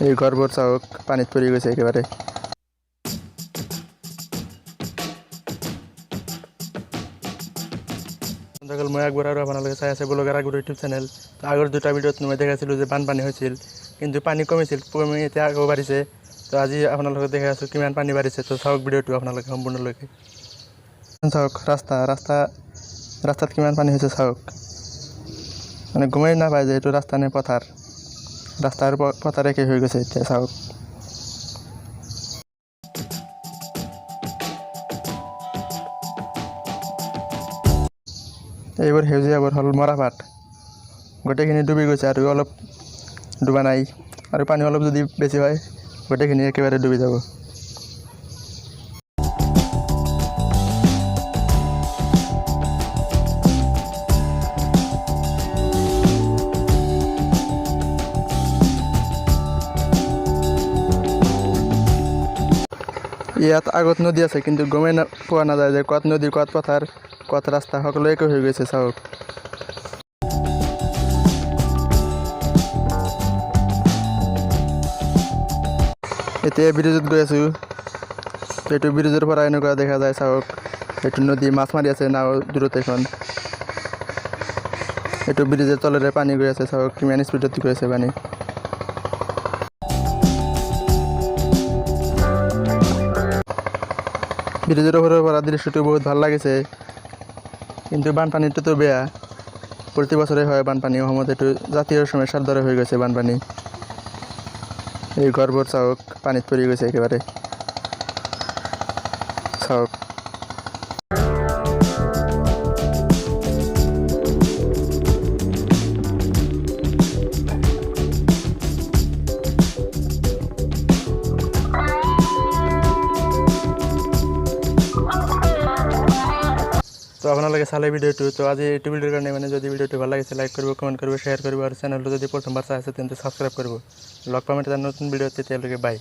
এই ঘরবোৰ চাওক পানীত পৰি গৈছে একেবাৰে। মই একবাৰ আৰু আপোনালোকে চাই আছে ব্লগাৰ আগৰ ইউটিউব চেনেল। তো আগৰ দুটা ভিডিঅ'ত মই দেখাইছিলোঁ যে বানপানী হৈছিল, কিন্তু পানী কমিছিল, কমি এতিয়া আকৌ বাঢ়িছে। তো আজি আপোনালোকক দেখাই আছোঁ কিমান পানী বাঢ়িছে। তো চাওক ভিডিঅ'টো আপোনালোকে সম্পূৰ্ণলৈকে। চাওক ৰাস্তাত কিমান পানী হৈছে চাওক, মানে গমেই নাপায় যে এইটো ৰাস্তা নে পথাৰ। ৰাস্তাৰ পথাৰ একে হৈ গৈছে এতিয়া চাওক। এইবোৰ সেউজীয়াবোৰ হ'ল মৰাপাট, গোটেইখিনি ডুবি গৈছে আৰু অলপ ডুবা নাই, আৰু পানী অলপ যদি বেছি হয় গোটেইখিনি একেবাৰে ডুবি যাব। ইয়াত আগত নদী আছে, কিন্তু গমেই পোৱা নাযায় যে ক'ত নদী, ক'ত পথাৰ, ক'ত ৰাস্তা, সকলো একে হৈ গৈছে চাওক। এতিয়া ব্ৰিজত গৈ আছোঁ, এইটো ব্ৰিজৰ পৰা এনেকুৱা দেখা যায় চাওক। এইটো নদী, মাছ মাৰি আছে নাও দূৰত এখন। এইটো ব্ৰিজৰ তলেৰে পানী গৈ আছে চাওক, কিমান স্পীডত গৈ আছে পানী। ব্ৰিজৰ ওপৰৰ পৰা দৃশ্যটো বহুত ভাল লাগিছে, কিন্তু বানপানীটোতো বেয়া। প্ৰতি বছৰে হয় বানপানী অসমত, এইটো জাতীয় সমস্যাৰ দৰে হৈ গৈছে বানপানী। এই ঘৰবোৰ চাওক পানীত পৰি গৈছে একেবাৰে চাওক। তো আপোনালোকে চালে ভিডিঅ'টো। তো আজি এইটো ভিডিঅ'ৰ কাৰণে মানে যদি ভিডিঅ'টো ভাল লাগিছে লাইক কৰিব, কমেণ্ট কৰিব, শ্বেয়াৰ কৰিব, আৰু চেনেলটো যদি প্ৰথমবাৰ চাই আছে তেন্তে ছাবস্ক্ৰাইব কৰিব। লগ পাম এটা নতুন ভিডিঅ'ত, তেতিয়ালৈকে বাই।